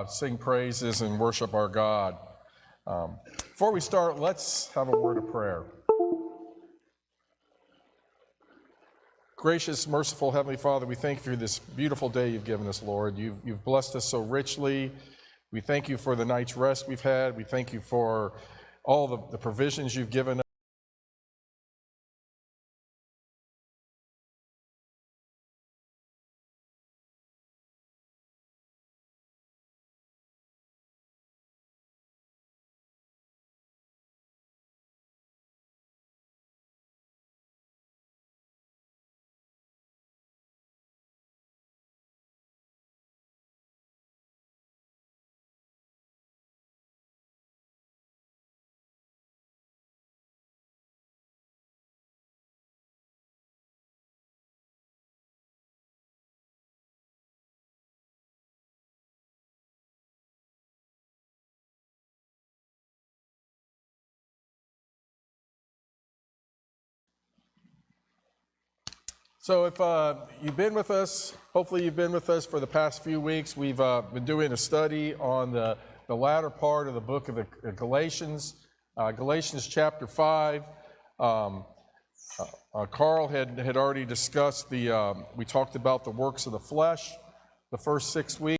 sing praises and worship our God. Before we start, let's have a word of prayer. Gracious, merciful Heavenly Father, we thank you for this beautiful day you've given us, Lord. You've blessed us so richly. We thank you for the night's rest we've had. We thank you for all the provisions you've given us. So if you've been with us, hopefully you've been with us for the past few weeks. We've been doing a study on the latter part of the book of the Galatians, Galatians chapter 5. Carl had already discussed we talked about the works of the flesh the first 6 weeks.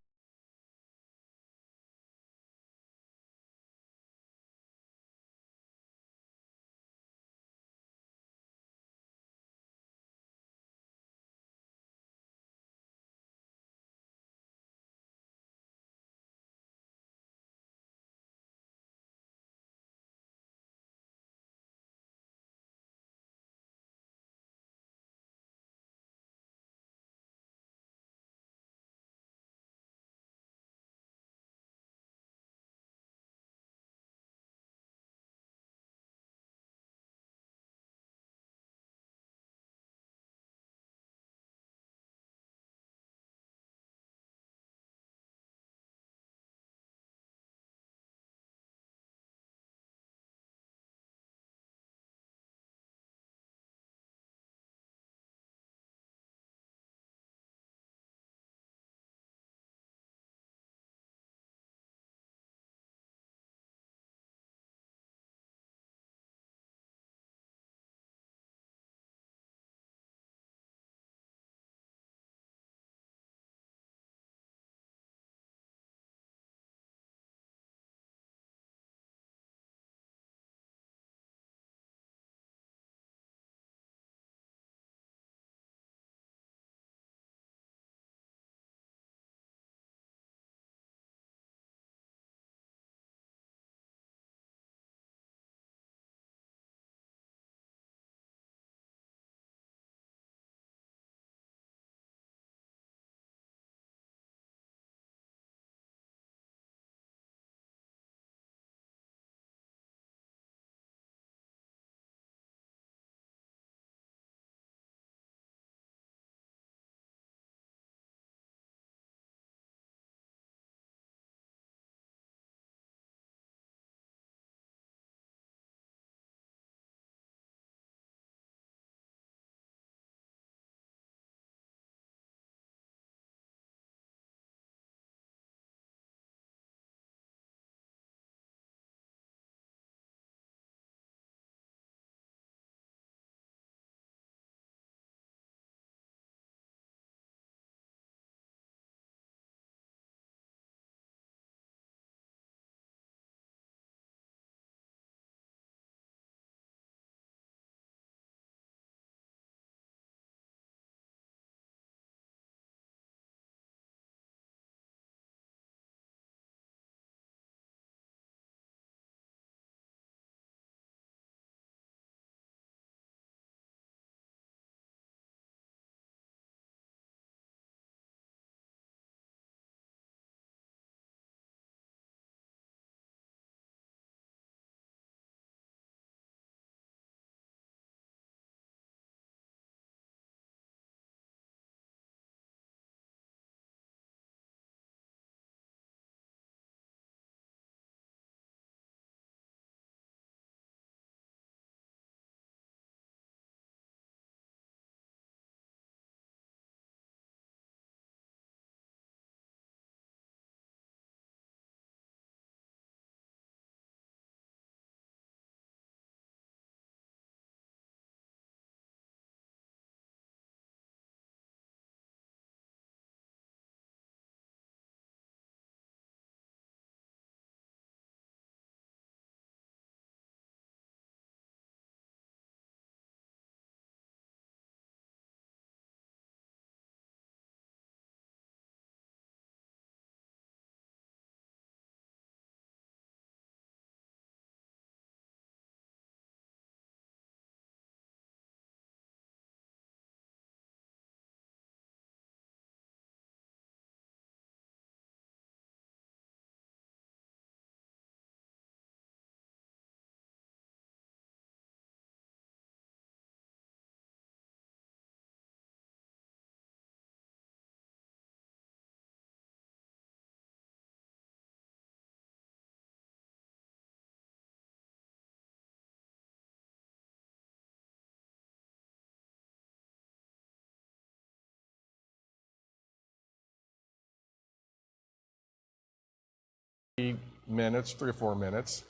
minutes, 3 or 4 minutes.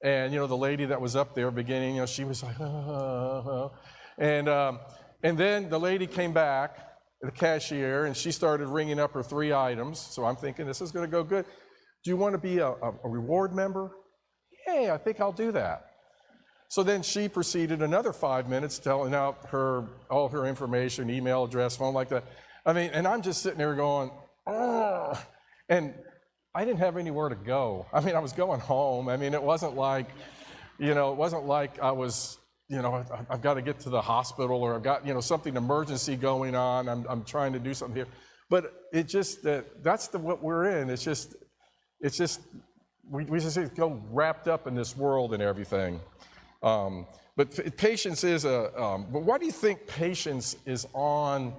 And, the lady that was up there beginning, she was like, and then the lady came back, the cashier, and she started ringing up her 3 items. So I'm thinking, this is going to go good. Do you want to be a reward member? Yeah, I think I'll do that. So then she proceeded another 5 minutes telling out all her information, email address, phone, like that. And I'm just sitting there going, oh. And I didn't have anywhere to go. I was going home. It wasn't like, I was, I've got to get to the hospital, or I've got, something emergency going on. I'm trying to do something here. But it just, that's what we're in. It's just, we just go wrapped up in this world and everything. But patience is but why do you think patience is on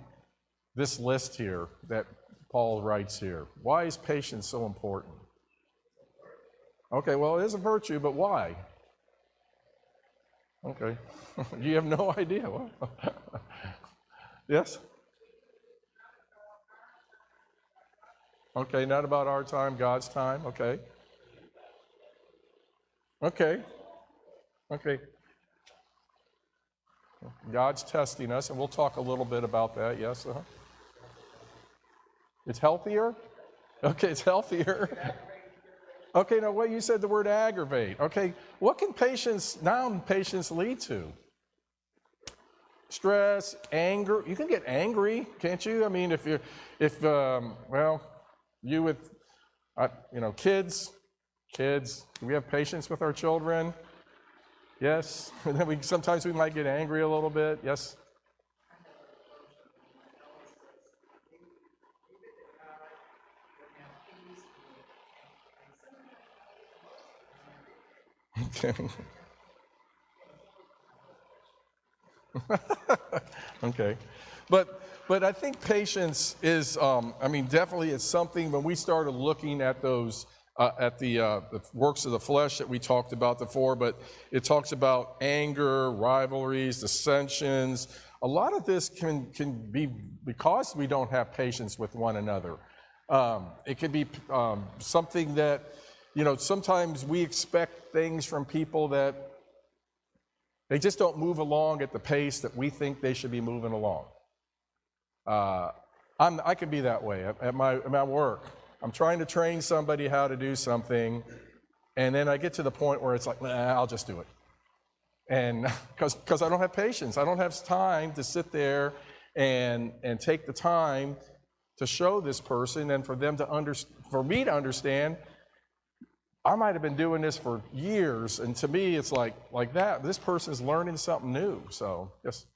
this list here that Paul writes here? Why is patience so important? Okay, well, it is a virtue, but why? Okay, you have no idea. Yes? Okay, not about our time, God's time. Okay. Okay. Okay. God's testing us, and we'll talk a little bit about that. Yes? It's healthier? Okay, it's healthier. Okay, now what you said the word aggravate. Okay, what can non-patience lead to? Stress, anger. You can get angry, can't you? You with, kids, do we have patience with our children? Yes. And then sometimes we might get angry a little bit. Yes. Okay. Okay. But I think patience is, definitely it's something when we started looking at those, at the works of the flesh that we talked about before, but it talks about anger, rivalries, dissensions. A lot of this can be because we don't have patience with one another. It could be something that, sometimes we expect things from people that they just don't move along at the pace that we think they should be moving along. I could be that way at my work. I'm trying to train somebody how to do something, and then I get to the point where it's like, I'll just do it. And because I don't have patience. I don't have time to sit there and take the time to show this person and for me to understand. I might have been doing this for years, and to me, it's like that. This person's learning something new. So, yes.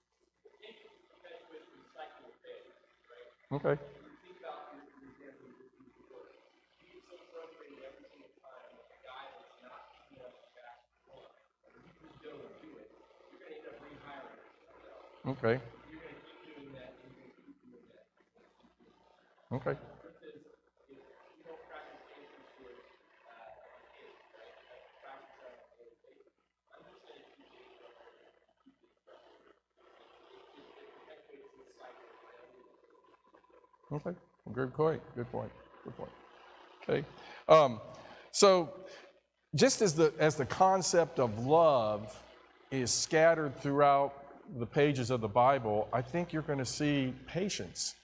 Okay. Okay. Okay. Okay. Good point. Good point. Good point. Okay. So, just as the concept of love is scattered throughout the pages of the Bible, I think you're going to see patience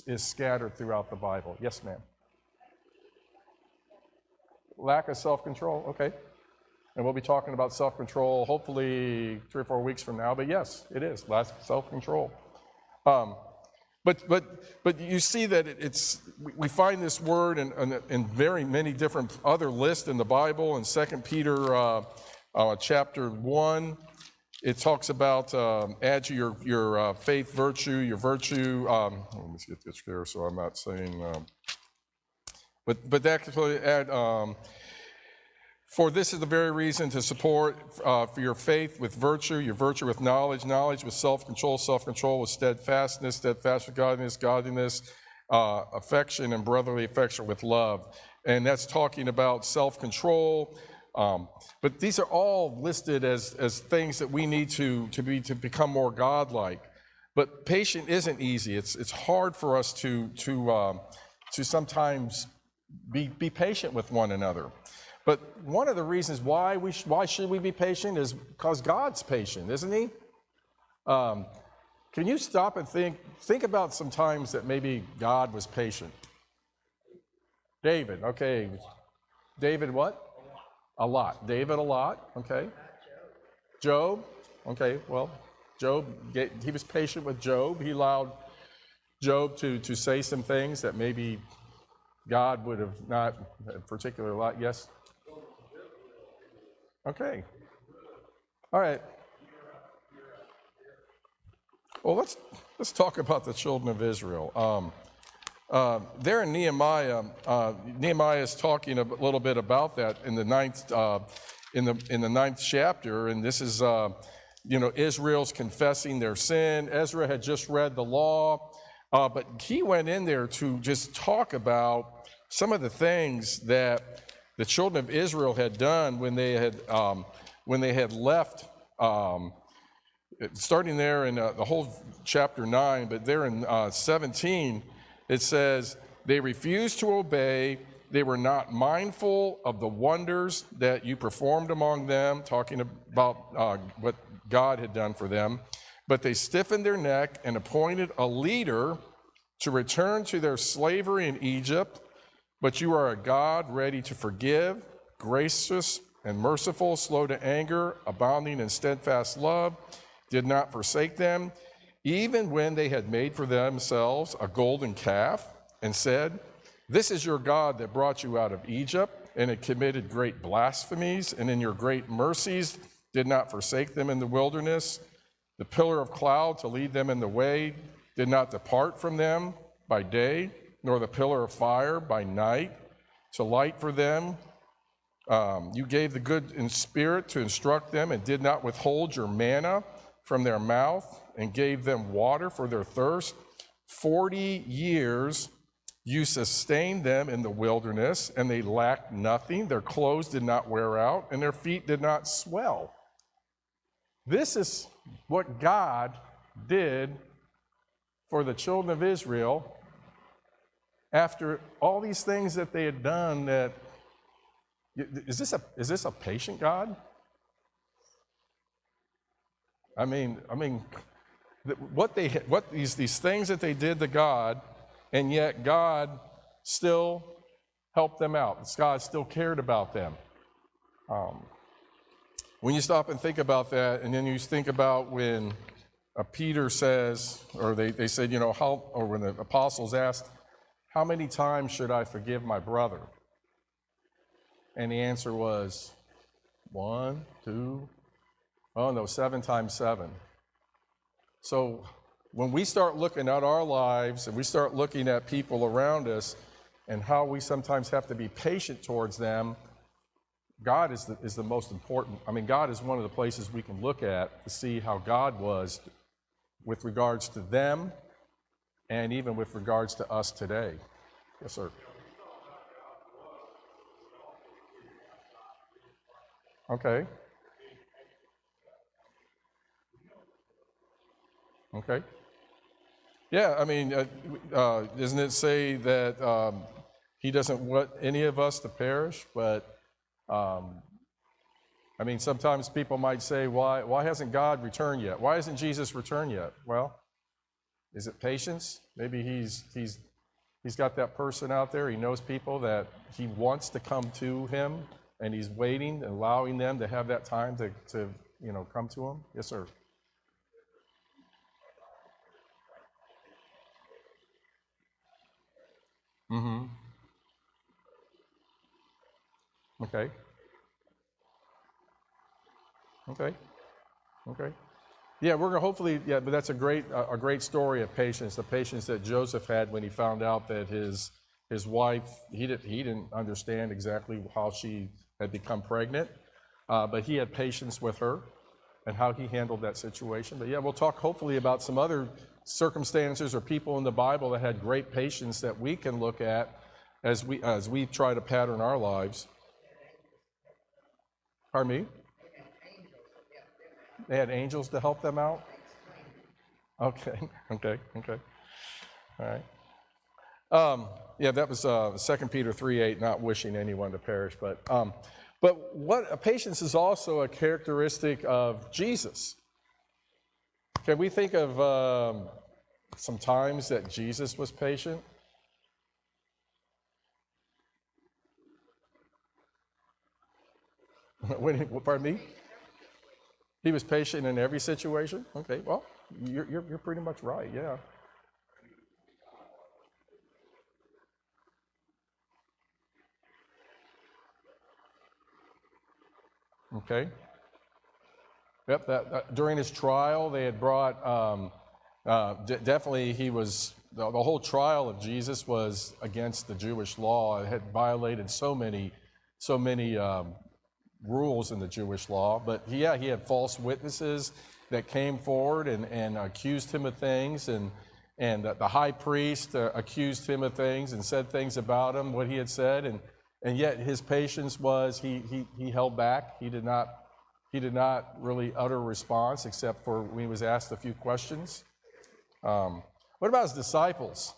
is scattered throughout the Bible. Yes, ma'am. Lack of self-control. Okay. And we'll be talking about self-control hopefully 3 or 4 weeks from now. But yes, it is lack of self-control. But you see that we find this word in very many different other lists in the Bible. In 2 Peter chapter 1, it talks about add to your faith virtue, your virtue. Let me get this here so I'm not saying. But that could add. For this is the very reason to support for your faith with virtue, your virtue with knowledge, knowledge with self-control, self-control with steadfastness, steadfast with godliness, godliness, affection and brotherly affection with love. And that's talking about self-control. But these are all listed as things that we need to become more godlike. But patient isn't easy. It's hard for us to sometimes be patient with one another. But one of the reasons why should we be patient is because God's patient, isn't he? Can you stop and think about some times that maybe God was patient? David, okay. David what? A lot. David a lot, okay. Job, okay, well, Job, he was patient with Job. He allowed Job to say some things that maybe God would have not particularly liked. Yes? Okay. All right. Well, let's talk about the children of Israel. There in Nehemiah, Nehemiah is talking a little bit about that in the ninth chapter, and this is Israel's confessing their sin. Ezra had just read the law, but he went in there to just talk about some of the things that the children of Israel had done when they had left. Starting there in the whole chapter 9, but there in 17, it says, they refused to obey. They were not mindful of the wonders that you performed among them, talking about what God had done for them. But they stiffened their neck and appointed a leader to return to their slavery in Egypt. But you are a God ready to forgive, gracious and merciful, slow to anger, abounding in steadfast love, did not forsake them, even when they had made for themselves a golden calf, and said, this is your God that brought you out of Egypt, and had committed great blasphemies, and in your great mercies did not forsake them in the wilderness. The pillar of cloud to lead them in the way did not depart from them by day, nor the pillar of fire by night to light for them. You gave the good in spirit to instruct them, and did not withhold your manna from their mouth, and gave them water for their thirst. 40 years you sustained them in the wilderness, and they lacked nothing. Their clothes did not wear out, and their feet did not swell. This is what God did for the children of Israel after all these things that they had done. That is this a patient God? I mean, what these things that they did to God, and yet God still helped them out. God still cared about them. When you stop and think about that, and then you think about when Peter says, or they said, or when the apostles asked, how many times should I forgive my brother? And the answer was 1, 2, 7 times 7. So when we start looking at our lives and we start looking at people around us and how we sometimes have to be patient towards them, God is the most important. I mean, God is one of the places we can look at to see how God was with regards to them and even with regards to us today. Yes, sir. Okay. Okay. Yeah, I mean, doesn't it say that he doesn't want any of us to perish? But, I mean, sometimes people might say, why hasn't God returned yet? Why hasn't Jesus returned yet? Well, is it patience? Maybe he's got that person out there. He knows people that he wants to come to him, and he's waiting and allowing them to have that time to come to him. Yes, sir. Mm-hmm. Okay. Okay. Okay. Yeah, we're gonna hopefully. Yeah, but that's a great story of patience. The patience that Joseph had when he found out that his wife, he didn't understand exactly how she had become pregnant, but he had patience with her and how he handled that situation. But yeah, we'll talk hopefully about some other circumstances or people in the Bible that had great patience that we can look at as we try to pattern our lives. Pardon me? They had angels to help them out? Okay. All right. Yeah, that was 2 Peter 3:8, not wishing anyone to perish. But what patience is also a characteristic of Jesus. Can we think of some times that Jesus was patient? Pardon me? He was patient in every situation? Okay, well, you're pretty much right, yeah. Okay. Yep, during his trial, they had brought, definitely he was, the whole trial of Jesus was against the Jewish law. It had violated so many rules in the Jewish law. But yeah, he had false witnesses that came forward and accused him of things, and the high priest accused him of things and said things about him, what he had said, and yet his patience was he held back. He did not really utter a response except for when he was asked a few questions. What about his disciples?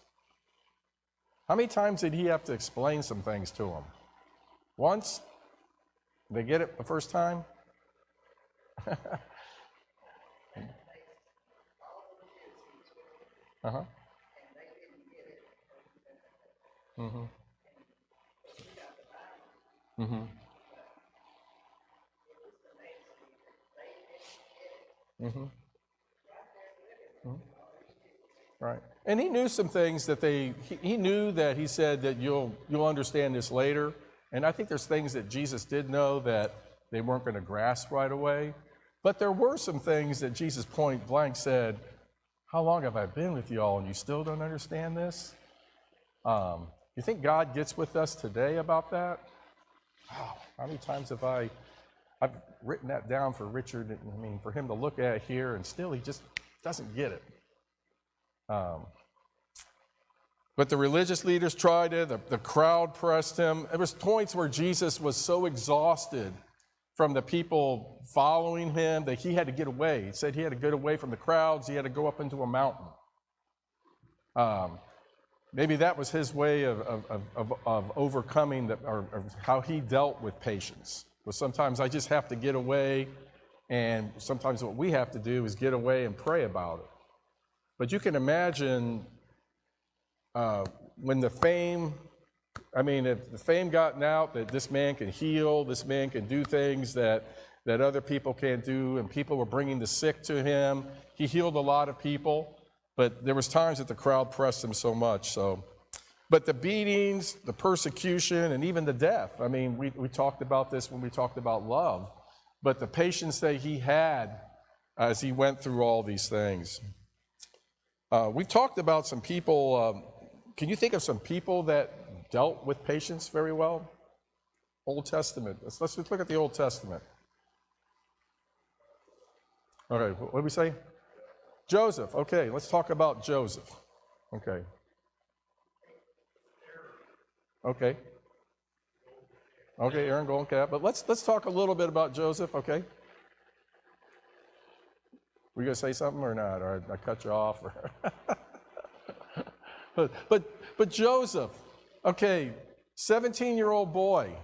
How many times did he have to explain some things to them? Once? Did they get it the first time? Uh-huh. Mm-hmm. Mm-hmm. Mm-hmm. Right. And he knew some things that he knew that he said that you'll understand this later. And I think there's things that Jesus did know that they weren't going to grasp right away. But there were some things that Jesus point blank said, how long have I been with you all and you still don't understand this? You think God gets with us today about that? Oh, how many times have I've written that down for Richard, for him to look at here, and still he just doesn't get it. But the religious leaders tried it, the crowd pressed him. There was points where Jesus was so exhausted from the people following him that he had to get away. He said he had to get away from the crowds. He had to go up into a mountain. Maybe that was his way of overcoming, or how he dealt with patience. But sometimes I just have to get away, and sometimes what we have to do is get away and pray about it. But you can imagine when if the fame gotten out that this man can heal, this man can do things that other people can't do, and people were bringing the sick to him. He healed a lot of people, but there was times that the crowd pressed him so much. But the beatings, the persecution, and even the death. We talked about this when we talked about love, but the patience that he had as he went through all these things. We've talked about some people. Can you think of some people that dealt with patience very well? Old Testament. Let's look at the Old Testament. Okay, what did we say? Joseph. Okay, let's talk about Joseph. Okay. Okay, Aaron Golden Calf. But let's talk a little bit about Joseph, okay? Were you going to say something or not? Or I cut you off? But Joseph, okay, 17-year-old boy.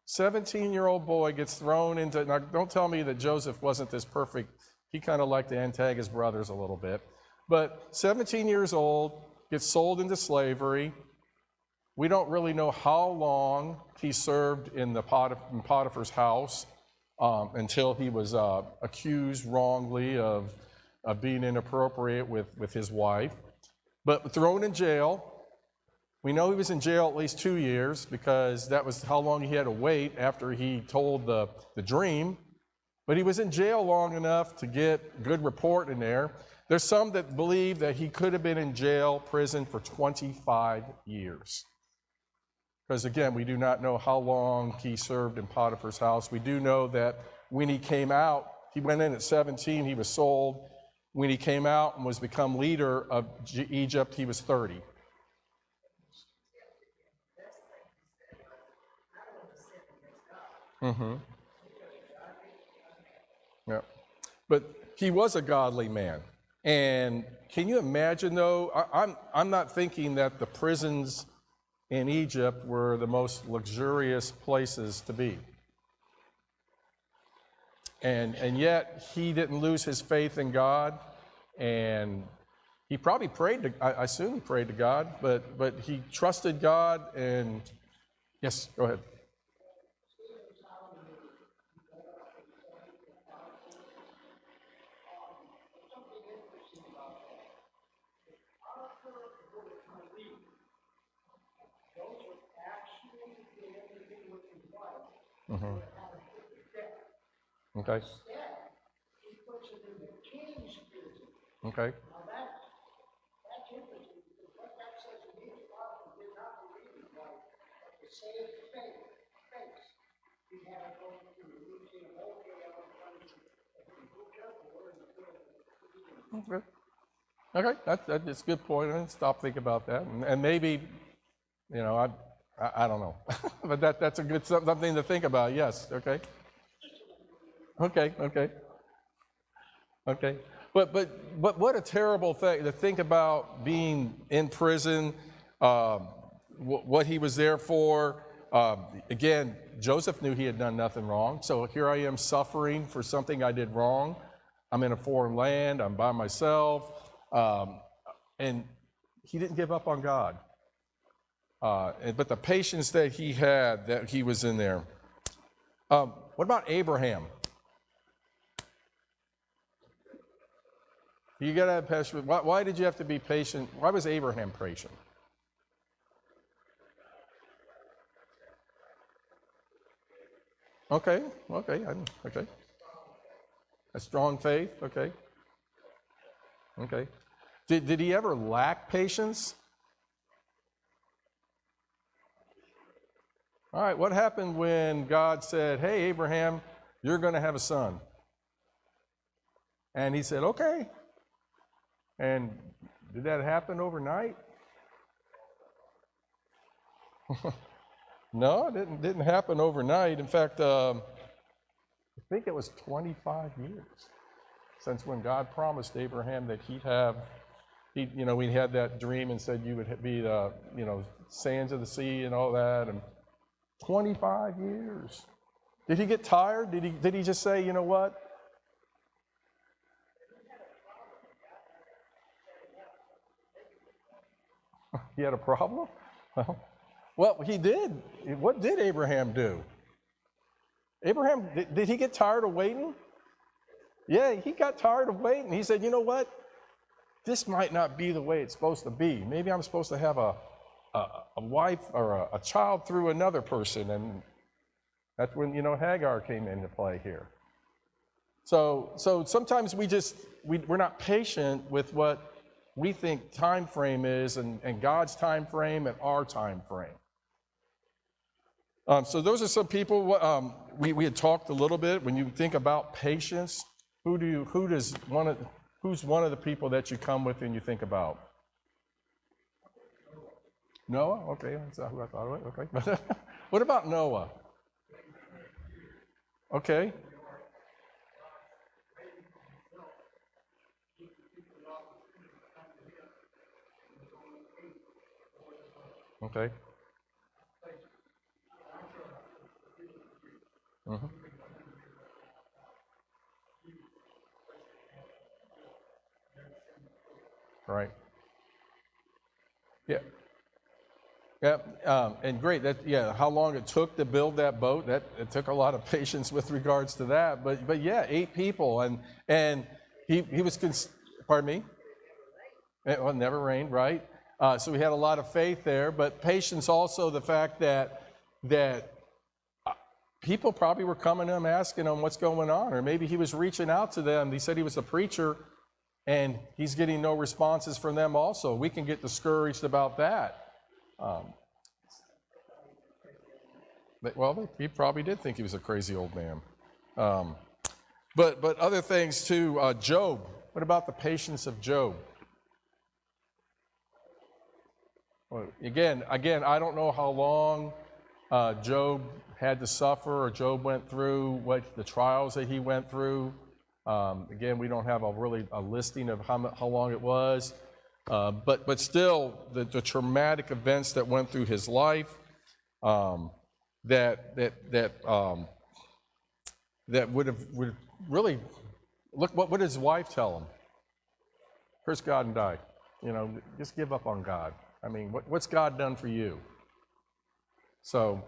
17-year-old boy gets thrown into, now don't tell me that Joseph wasn't this perfect. He kind of liked to antag his brothers a little bit. But 17 years old, gets sold into slavery. We don't really know how long he served in Potiphar's house until he was accused wrongly of being inappropriate with his wife. But thrown in jail. We know he was in jail at least 2 years because that was how long he had to wait after he told the dream. But he was in jail long enough to get good report in there. There's some that believe that he could have been in prison for 25 years. Because again, we do not know how long he served in Potiphar's house. We do know that when he came out, he went in at 17, he was sold. When he came out and was become leader of Egypt, he was 30. Mm-hmm. Yeah. But he was a godly man. And can you imagine, though? I'm not thinking that the prisons in Egypt were the most luxurious places to be. And yet, he didn't lose his faith in God, and he probably prayed to, I assume he prayed to God, but he trusted God, and yes, go ahead. Mm-hmm. Okay. Okay. Okay. Okay. That's a good point. I didn't stop thinking about that, and maybe, I don't know, but that's a good something to think about. Yes. Okay. Okay. Okay. Okay. But what a terrible thing to think about, being in prison, what he was there for. Again, Joseph knew he had done nothing wrong. So here I am suffering for something I did wrong. I'm in a foreign land. I'm by myself. And he didn't give up on God. But the patience that he had, that he was in there. What about Abraham? You got to have patience. Why did you have to be patient? Why was Abraham patient? Okay. Okay. A strong faith. Okay. Okay. Did he ever lack patience? All right. What happened when God said, "Hey, Abraham, you're going to have a son"? And he said, "Okay." And did that happen overnight? No, it didn't happen overnight. In fact, I think it was 25 years since when God promised Abraham that we had that dream and said you would be the, sands of the sea and all that, and 25 years. Did he get tired? Did he just say, you know what? He had a problem? Well, he did. What did Abraham do? Abraham, did he get tired of waiting? Yeah, he got tired of waiting. He said, you know what? This might not be the way it's supposed to be. Maybe I'm supposed to have a wife or a child through another person. And that's when, Hagar came into play here. So sometimes we're not patient with what we think time frame is, and God's time frame and our time frame. So those are some people. We had talked a little bit. When you think about patience, who's one of the people that you come with and you think about? Noah? Okay, that's not who I thought of. Okay. What about Noah? Okay. Okay. Mm-hmm. Right. Yeah. Yeah. And great. How long it took to build that boat? It took a lot of patience with regards to that. But yeah, 8 people, and he was. Pardon me. It never rained, right? So we had a lot of faith there, but patience also the fact that people probably were coming to him asking him what's going on, or maybe he was reaching out to them. He said he was a preacher, and he's getting no responses from them also. We can get discouraged about that. He probably did think he was a crazy old man. But other things too, Job. What about the patience of Job? Well, again, I don't know how long Job had to suffer, or Job went through, what the trials that he went through. Again, we don't have a listing of how long it was, but still the traumatic events that went through his life, that would really look. What did his wife tell him? Curse God and die. Just give up on God. I mean, what's God done for you? So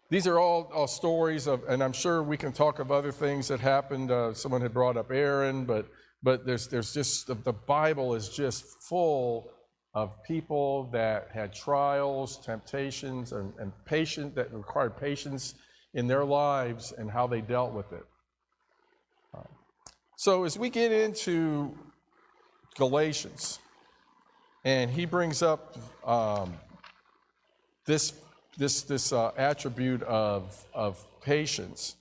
these are all stories of, and I'm sure we can talk of other things that happened. Someone had brought up Aaron, but there's just the Bible is just full of people that had trials, temptations, and patience that required patience in their lives and how they dealt with it. So as we get into Galatians, and he brings up this attribute of patience.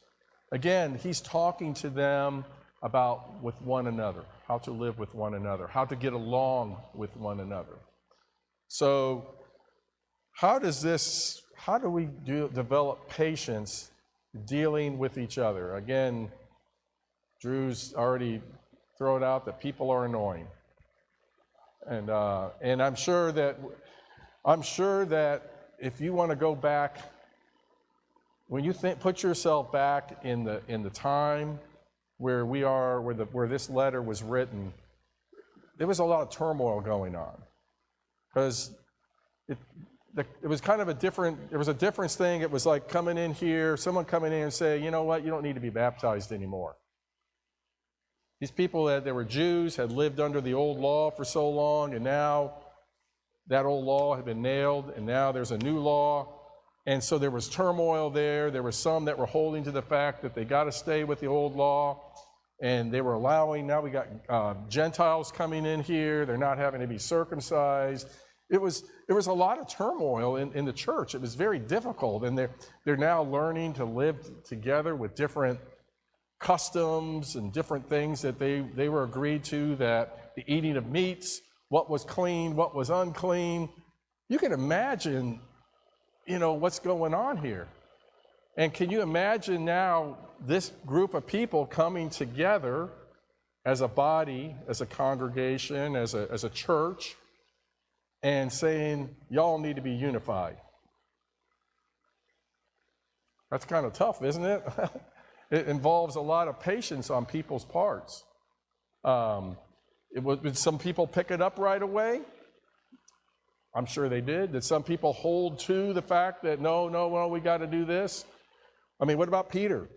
Again, he's talking to them about with one another, how to live with one another, how to get along with one another. So how do we develop patience dealing with each other? Again, Drew's already thrown out that people are annoying. And I'm sure that if you want to go back, when you put yourself back in the time where we are, where this letter was written, there was a lot of turmoil going on, because it was kind of a different thing. It was like coming in here, someone coming in and saying, you know what, you don't need to be baptized anymore. These people that were Jews had lived under the old law for so long, and now that old law had been nailed, and now there's a new law. And so there was turmoil there. There were some that were holding to the fact that they got to stay with the old law, and they were allowing, now we got Gentiles coming in here. They're not having to be circumcised. There was a lot of turmoil in the church. It was very difficult, and they're now learning to live together with different customs and different things that they were agreed to, that the eating of meats, what was clean, what was unclean. You can imagine, what's going on here. And can you imagine now this group of people coming together as a body, as a congregation, as a church, and saying, y'all need to be unified? That's kind of tough, isn't it? It involves a lot of patience on people's parts. Did some people pick it up right away? I'm sure they did. Did some people hold to the fact that, no, we got to do this? I mean, what about Peter?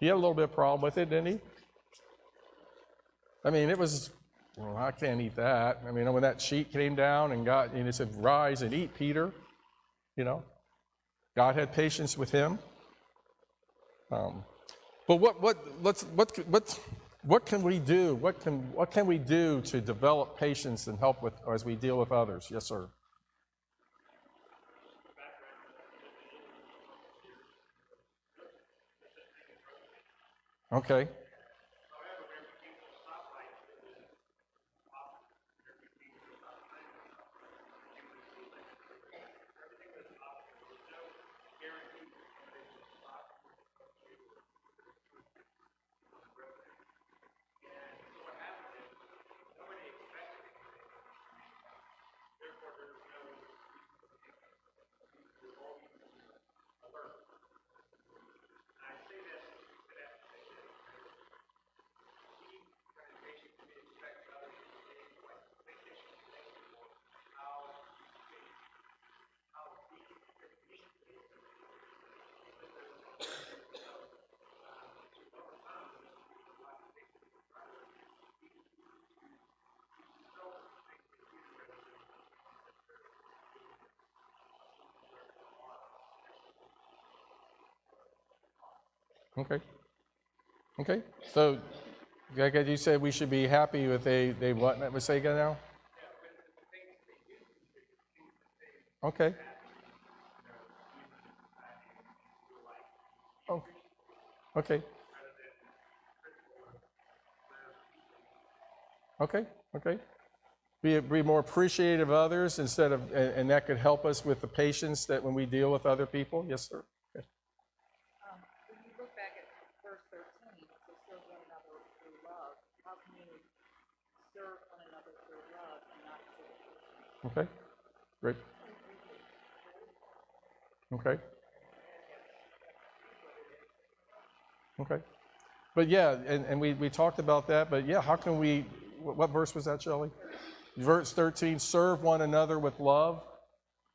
He had a little bit of problem with it, didn't he? I mean, it was, I can't eat that. I mean, when that sheet came down and it said, rise and eat, Peter, God had patience with him. But what can we do? What can we do to develop patience and help with as we deal with others? Yes, sir. Okay. Okay. So, like you said, we should be happy with they what? Let's say again now. Okay. Oh. Okay. Okay. Be more appreciative of others instead of, and that could help us with the patience that when we deal with other people. Yes, sir. Okay. When you look back at verse 13, Okay, great. Okay, okay. But yeah, and we talked about that, but yeah, how can we, what verse was that, Shelley? Verse 13, serve one another with love.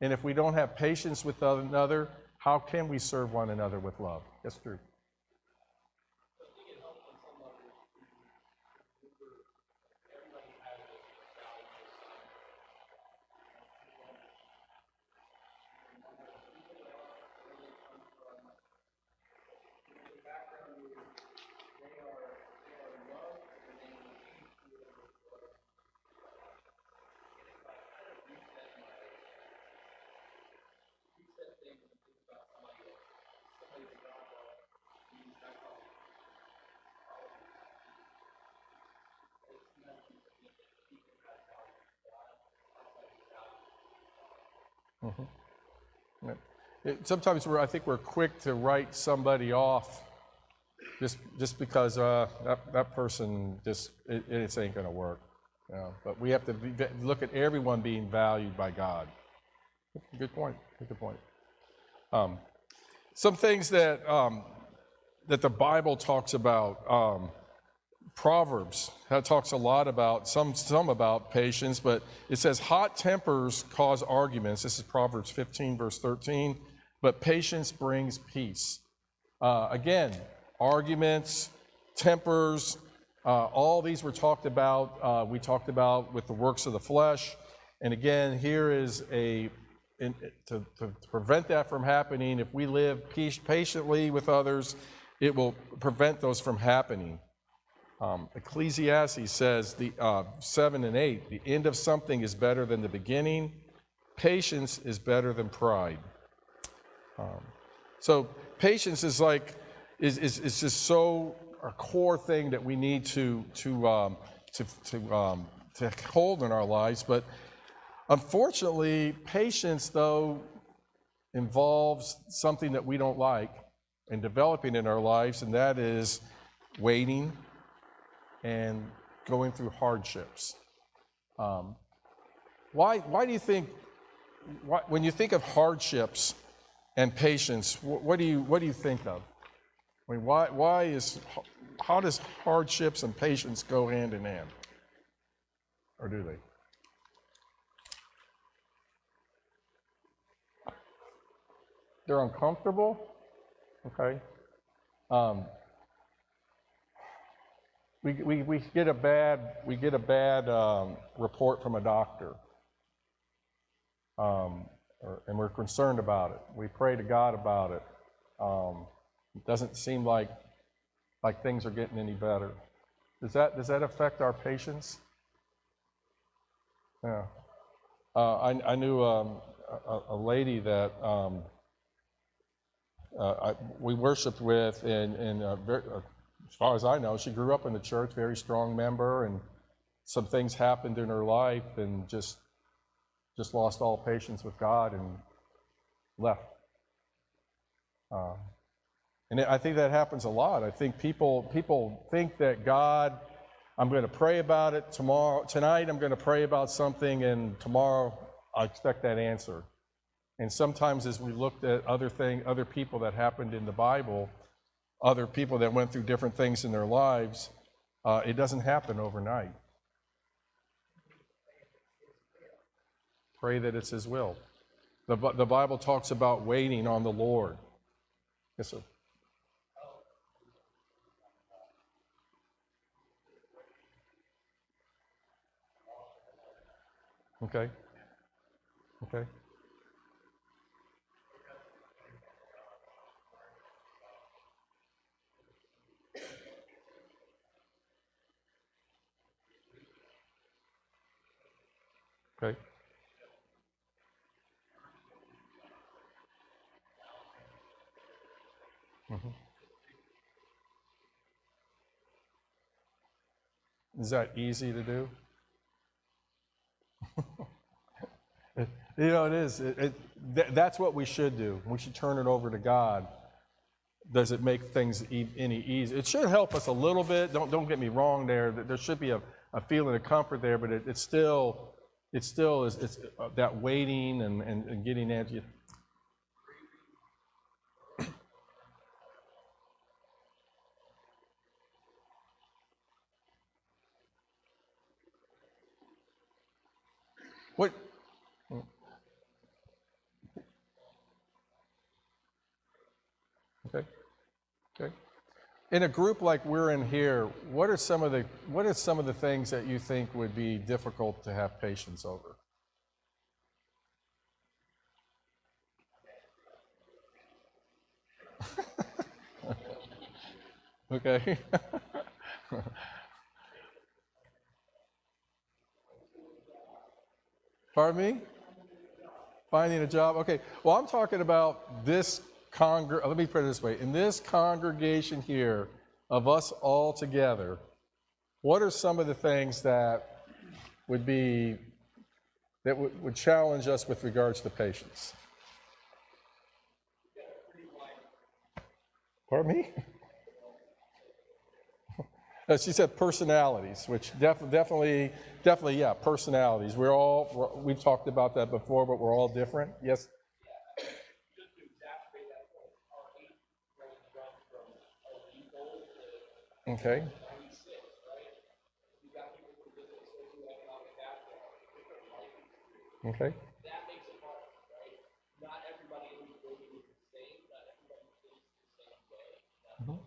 And if we don't have patience with one another, how can we serve one another with love? That's true. Mhm. Yeah. Sometimes I think we're quick to write somebody off just because that person it ain't going to work. You know? But we have to look at everyone being valued by God. Good point. Good point. Some things that that the Bible talks about. Proverbs that talks a lot about some about patience, but it says hot tempers cause arguments. This is Proverbs 15 verse 13. But patience brings peace. Again, arguments, tempers, all these were talked about. We talked about with the works of the flesh, and again, here is to prevent that from happening. If we live patiently with others, it will prevent those from happening. Ecclesiastes says, 7 and 8, the end of something is better than the beginning. Patience is better than pride. So patience is just so a core thing that we need to hold in our lives. But unfortunately, patience, though, involves something that we don't like in developing in our lives, and that is waiting and going through hardships. Why do you think, when you think of hardships and patience, what do you think of? I mean, how does hardships and patience go hand in hand? Or do they? They're uncomfortable? Okay. We get a bad report from a doctor, and we're concerned about it. We pray to God about it. It doesn't seem like things are getting any better. Does that affect our patience? Yeah. I knew a lady that we worshiped with, and as far as I know, she grew up in the church, very strong member, and some things happened in her life, and just lost all patience with God and left. And I think that happens a lot. I think people think that God, I'm going to pray about it tonight I'm going to pray about something, and tomorrow I expect that answer. And sometimes as we looked at other people that happened in the Bible, other people that went through different things in their lives, it doesn't happen overnight. Pray that it's His will. The Bible talks about waiting on the Lord. Yes, sir. Okay. Okay. Okay. Mm-hmm. Is that easy to do? It is. That's what we should do. We should turn it over to God. Does it make things any easier? It should help us a little bit. Don't get me wrong there. There should be a feeling of comfort there, but it's still it still is, it's that waiting and getting at you. What? Okay. Okay. In a group like we're in here, what are some of the things that you think would be difficult to have patience over? Okay. Pardon me? Finding a job? Okay. Well, I'm talking about this let me put it this way. In this congregation here of us all together, what are some of the things that would challenge us with regards to patience? Pardon me? She said personalities, which definitely, yeah, personalities. We've talked about that before, but we're all different. Yes? Okay. Okay. Mhm.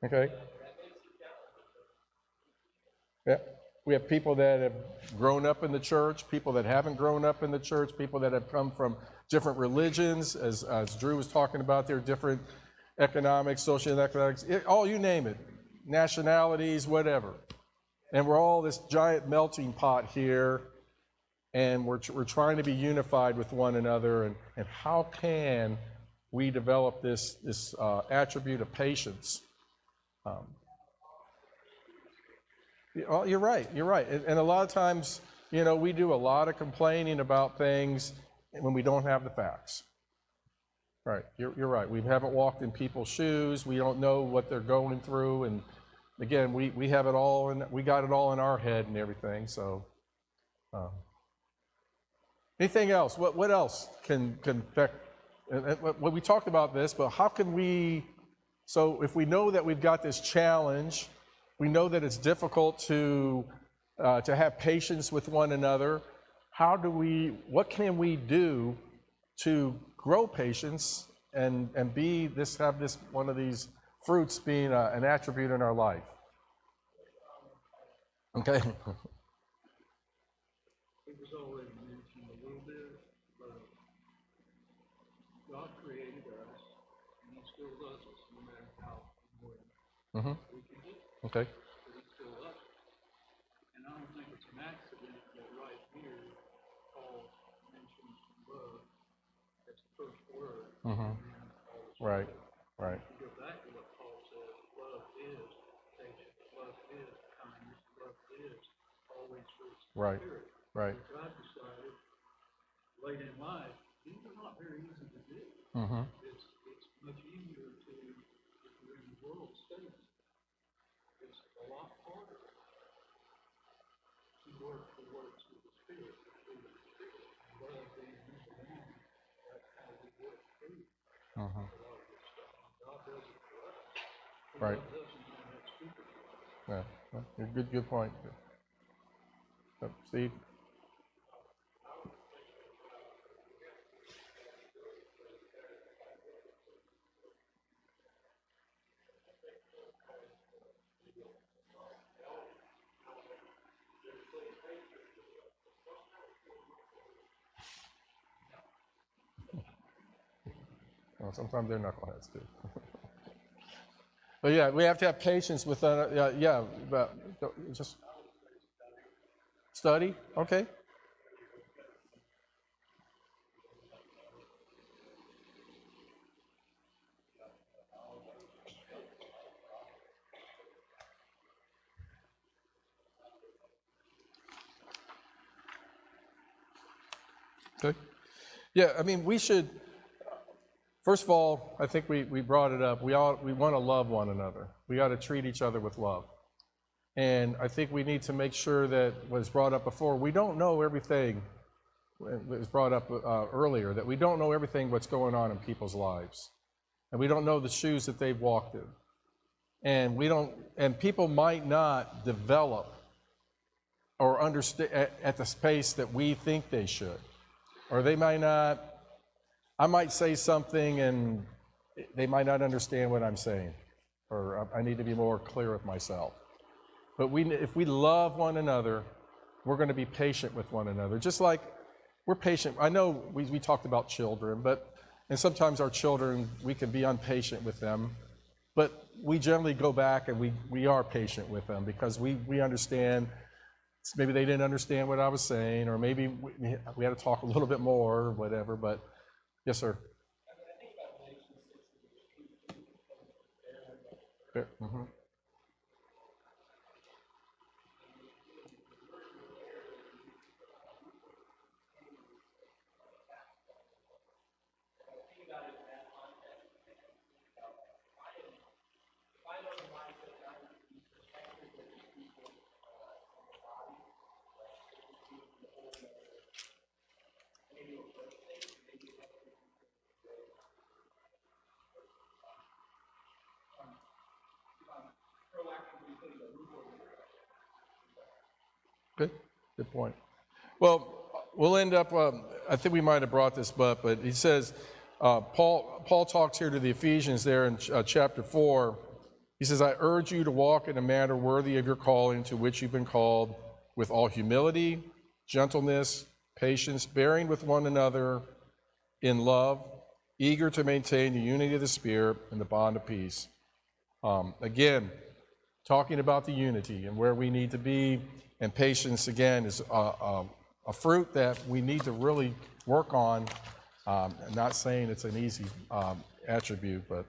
Okay. Yeah. We have people that have grown up in the church, people that haven't grown up in the church, people that have come from different religions, as Drew was talking about, there are different economics, social economics, all you name it, nationalities, whatever. And we're all this giant melting pot here, and we're trying to be unified with one another. And how can we develop this attribute of patience? You're right. And a lot of times, we do a lot of complaining about things when we don't have the facts. Right, you're right. We haven't walked in people's shoes. We don't know what they're going through. And again, we have it all, and we got it all in our head and everything. So, anything else? What else can affect? Well, we talked about this, but how can we? So, if we know that we've got this challenge, we know that it's difficult to have patience with one another. What can we do to grow patience and have this one of these fruits being an attribute in our life? Okay. It was already mentioned a little bit, but God created us, and He still loves us, no matter how Mm-hmm. we can get. Okay. But He still loves us. And I don't think it's an accident that right here, Paul mentions love as the first word. Mm-hmm. Right. Right. If you go back to what Paul says, love is patience, love is kindness, love is always fruits of the Right. Spirit. Right. Which I've decided late in life, these are not very easy to do. Mm-hmm. It's much easier to, if you're in the world state, it's a lot harder to work the works of the Spirit, the fruit of the Spirit. Love being number one, that's how we work through Mm-hmm. a lot of this stuff. God does it for us. He Right. loves us and not that stupid. Yeah. Good point. Steve? Well, sometimes they're knuckleheads too. But yeah, we have to have patience with but just study. Okay. Okay. Yeah, I mean, we should. First of all, I think we brought it up. We want to love one another. We got to treat each other with love. And I think we need to make sure that was brought up before. We don't know everything. It was brought up earlier that we don't know everything what's going on in people's lives, and we don't know the shoes that they've walked in, and we don't. And people might not develop or understand at the pace that we think they should, or they might not. I might say something and they might not understand what I'm saying, or I need to be more clear with myself. But if we love one another, we're going to be patient with one another. Just like we're patient. I know we talked about children, and sometimes our children, we can be impatient with them, but we generally go back and we are patient with them because we understand. Maybe they didn't understand what I was saying, or maybe we had to talk a little bit more or whatever, but yes, sir. Mm-hmm. Good point. Well, we'll end up, I think we might have brought this up, but he says, Paul talks here to the Ephesians there in chapter 4. He says, I urge you to walk in a manner worthy of your calling to which you've been called, with all humility, gentleness, patience, bearing with one another in love, eager to maintain the unity of the Spirit and the bond of peace. Again, talking about the unity and where we need to be, and patience, again, is a fruit that we need to really work on. I'm not saying it's an easy attribute, but